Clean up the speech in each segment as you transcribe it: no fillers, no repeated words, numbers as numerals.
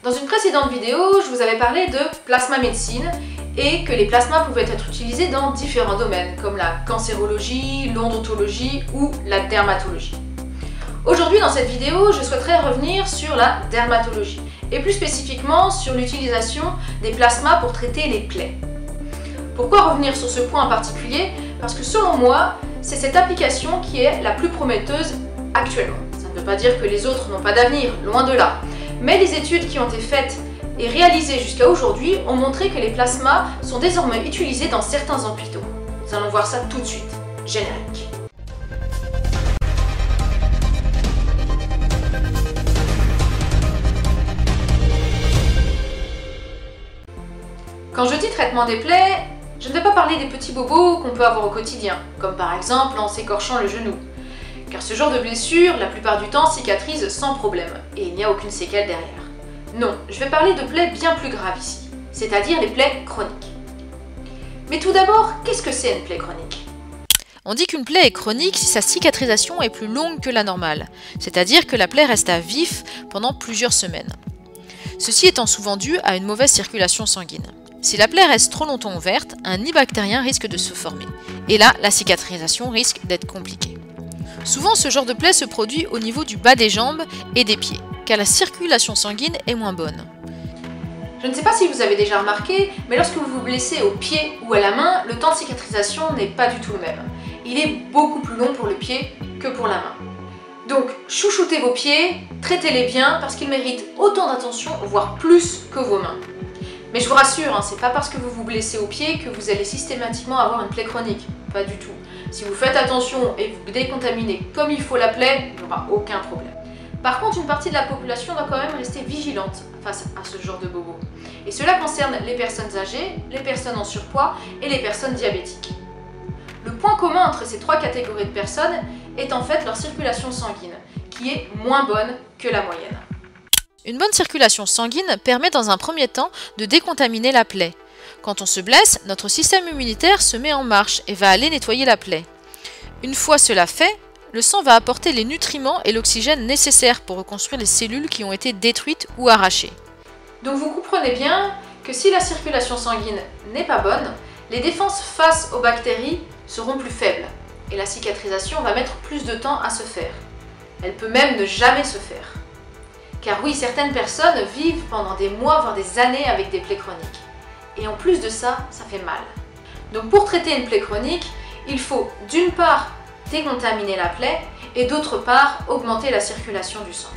Dans une précédente vidéo, je vous avais parlé de plasma médecine et que les plasmas pouvaient être utilisés dans différents domaines comme la cancérologie, l'odontologie ou la dermatologie. Aujourd'hui dans cette vidéo, je souhaiterais revenir sur la dermatologie et plus spécifiquement sur l'utilisation des plasmas pour traiter les plaies. Pourquoi revenir sur ce point en particulier? Parce que selon moi, c'est cette application qui est la plus prometteuse actuellement. Ça ne veut pas dire que les autres n'ont pas d'avenir, loin de là. Mais les études qui ont été faites et réalisées jusqu'à aujourd'hui ont montré que les plasmas sont désormais utilisés dans certains hôpitaux. Nous allons voir ça tout de suite. Générique. Quand je dis traitement des plaies, je ne vais pas parler des petits bobos qu'on peut avoir au quotidien, comme par exemple en s'écorchant le genou. Car ce genre de blessure, la plupart du temps, cicatrise sans problème, et il n'y a aucune séquelle derrière. Non, je vais parler de plaies bien plus graves ici, c'est-à-dire les plaies chroniques. Mais tout d'abord, qu'est-ce que c'est une plaie chronique? On dit qu'une plaie est chronique si sa cicatrisation est plus longue que la normale, c'est-à-dire que la plaie reste à vif pendant plusieurs semaines. Ceci étant souvent dû à une mauvaise circulation sanguine. Si la plaie reste trop longtemps ouverte, un nid bactérien risque de se former. Et là, la cicatrisation risque d'être compliquée. Souvent, ce genre de plaie se produit au niveau du bas des jambes et des pieds, car la circulation sanguine est moins bonne. Je ne sais pas si vous avez déjà remarqué, mais lorsque vous vous blessez au pied ou à la main, le temps de cicatrisation n'est pas du tout le même. Il est beaucoup plus long pour le pied que pour la main. Donc, chouchoutez vos pieds, traitez-les bien parce qu'ils méritent autant d'attention, voire plus que vos mains. Mais je vous rassure, c'est pas parce que vous vous blessez au pied que vous allez systématiquement avoir une plaie chronique. Pas du tout. Si vous faites attention et vous décontaminez comme il faut la plaie, il n'y aura aucun problème. Par contre, une partie de la population doit quand même rester vigilante face à ce genre de bobo. Et cela concerne les personnes âgées, les personnes en surpoids et les personnes diabétiques. Le point commun entre ces trois catégories de personnes est en fait leur circulation sanguine, qui est moins bonne que la moyenne. Une bonne circulation sanguine permet dans un premier temps de décontaminer la plaie. Quand on se blesse, notre système immunitaire se met en marche et va aller nettoyer la plaie. Une fois cela fait, le sang va apporter les nutriments et l'oxygène nécessaires pour reconstruire les cellules qui ont été détruites ou arrachées. Donc vous comprenez bien que si la circulation sanguine n'est pas bonne, les défenses face aux bactéries seront plus faibles et la cicatrisation va mettre plus de temps à se faire. Elle peut même ne jamais se faire. Car oui, certaines personnes vivent pendant des mois, voire des années avec des plaies chroniques. Et en plus de ça, ça fait mal. Donc pour traiter une plaie chronique, il faut d'une part décontaminer la plaie et d'autre part augmenter la circulation du sang.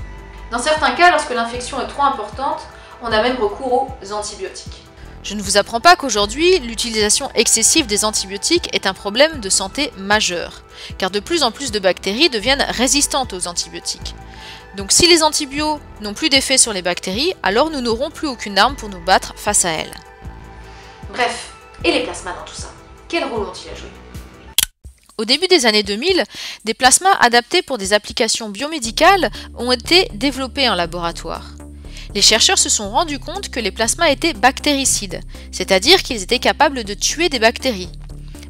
Dans certains cas, lorsque l'infection est trop importante, on a même recours aux antibiotiques. Je ne vous apprends pas qu'aujourd'hui, l'utilisation excessive des antibiotiques est un problème de santé majeur, car de plus en plus de bactéries deviennent résistantes aux antibiotiques. Donc si les antibiotiques n'ont plus d'effet sur les bactéries, alors nous n'aurons plus aucune arme pour nous battre face à elles. Bref, et les plasmas dans tout ça? Quel rôle ont-ils à jouer? Au début des années 2000, des plasmas adaptés pour des applications biomédicales ont été développés en laboratoire. Les chercheurs se sont rendus compte que les plasmas étaient bactéricides, c'est-à-dire qu'ils étaient capables de tuer des bactéries.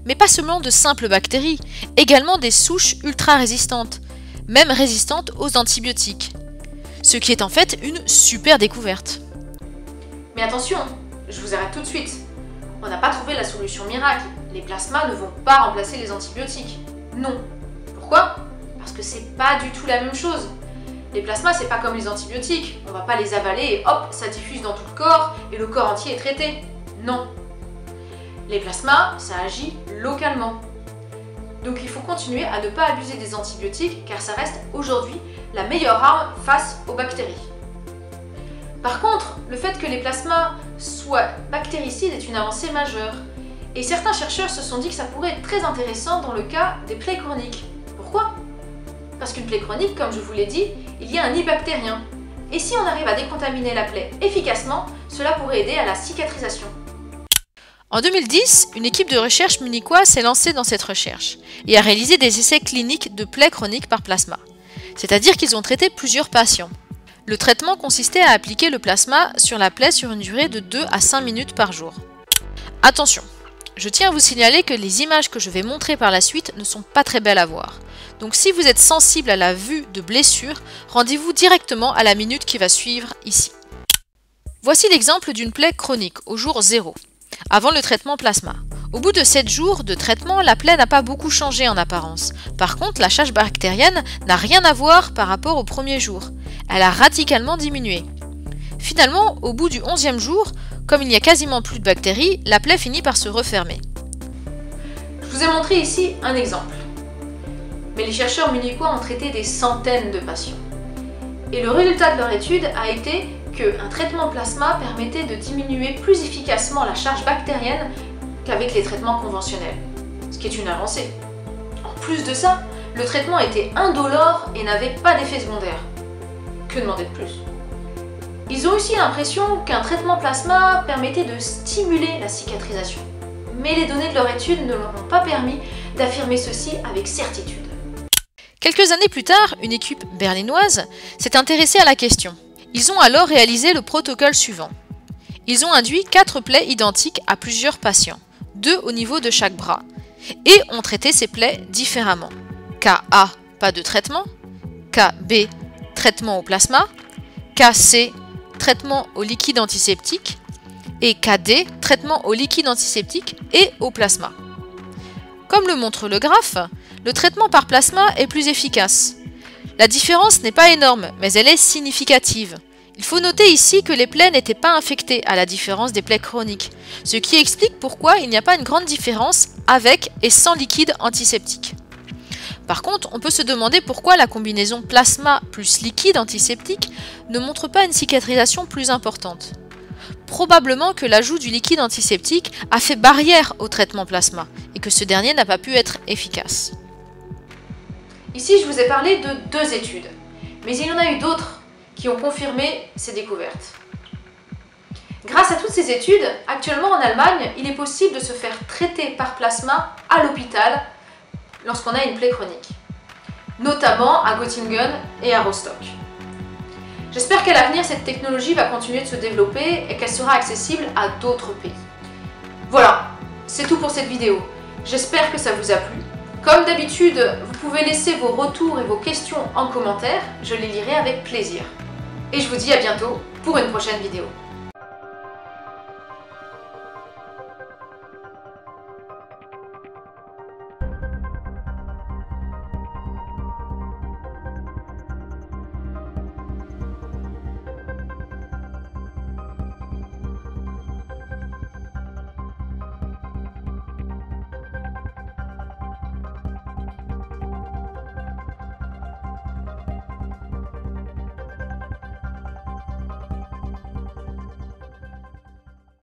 Mais pas seulement de simples bactéries, également des souches ultra résistantes, même résistantes aux antibiotiques. Ce qui est en fait une super découverte. Mais attention, je vous arrête tout de suite. On n'a pas trouvé la solution miracle. Les plasmas ne vont pas remplacer les antibiotiques. Non. Pourquoi? Parce que c'est pas du tout la même chose. Les plasmas, c'est pas comme les antibiotiques. On va pas les avaler et hop, ça diffuse dans tout le corps et le corps entier est traité. Non. Les plasmas, ça agit localement. Donc il faut continuer à ne pas abuser des antibiotiques car ça reste aujourd'hui la meilleure arme face aux bactéries. Par contre, le fait que les plasmas soient bactéricides est une avancée majeure. Et certains chercheurs se sont dit que ça pourrait être très intéressant dans le cas des plaies chroniques. Pourquoi? Parce qu'une plaie chronique, comme je vous l'ai dit, il y a un nid bactérien. Et si on arrive à décontaminer la plaie efficacement, cela pourrait aider à la cicatrisation. En 2010, une équipe de recherche munichoise s'est lancée dans cette recherche et a réalisé des essais cliniques de plaies chroniques par plasma. C'est-à-dire qu'ils ont traité plusieurs patients. Le traitement consistait à appliquer le plasma sur la plaie sur une durée de 2 à 5 minutes par jour. Attention, je tiens à vous signaler que les images que je vais montrer par la suite ne sont pas très belles à voir. Donc si vous êtes sensible à la vue de blessures, rendez-vous directement à la minute qui va suivre ici. Voici l'exemple d'une plaie chronique au jour 0, avant le traitement plasma. Au bout de 7 jours de traitement, la plaie n'a pas beaucoup changé en apparence. Par contre, la charge bactérienne n'a rien à voir par rapport au premier jour. Elle a radicalement diminué. Finalement, au bout du 11e jour, comme il n'y a quasiment plus de bactéries, la plaie finit par se refermer. Je vous ai montré ici un exemple. Mais les chercheurs munichois ont traité des centaines de patients. Et le résultat de leur étude a été qu'un traitement plasma permettait de diminuer plus efficacement la charge bactérienne qu'avec les traitements conventionnels, ce qui est une avancée. En plus de ça, le traitement était indolore et n'avait pas d'effet secondaire. Que demander de plus? Ils ont aussi l'impression qu'un traitement plasma permettait de stimuler la cicatrisation. Mais les données de leur étude ne leur ont pas permis d'affirmer ceci avec certitude. Quelques années plus tard, une équipe berlinoise s'est intéressée à la question. Ils ont alors réalisé le protocole suivant. Ils ont induit 4 plaies identiques à plusieurs patients, 2 au niveau de chaque bras, et ont traité ces plaies différemment. Cas A, pas de traitement. Cas B, traitement au plasma. Cas C, traitement au liquide antiseptique. Et cas D, traitement au liquide antiseptique et au plasma. Comme le montre le graphe, le traitement par plasma est plus efficace. La différence n'est pas énorme, mais elle est significative. Il faut noter ici que les plaies n'étaient pas infectées à la différence des plaies chroniques, ce qui explique pourquoi il n'y a pas une grande différence avec et sans liquide antiseptique. Par contre, on peut se demander pourquoi la combinaison plasma plus liquide antiseptique ne montre pas une cicatrisation plus importante. Probablement que l'ajout du liquide antiseptique a fait barrière au traitement plasma et que ce dernier n'a pas pu être efficace. Ici, je vous ai parlé de 2 études, mais il y en a eu d'autres qui ont confirmé ces découvertes. Grâce à toutes ces études, actuellement en Allemagne, il est possible de se faire traiter par plasma à l'hôpital lorsqu'on a une plaie chronique, notamment à Göttingen et à Rostock. J'espère qu'à l'avenir, cette technologie va continuer de se développer et qu'elle sera accessible à d'autres pays. Voilà, c'est tout pour cette vidéo. J'espère que ça vous a plu. Comme d'habitude, vous pouvez laisser vos retours et vos questions en commentaire, je les lirai avec plaisir. Et je vous dis à bientôt pour une prochaine vidéo.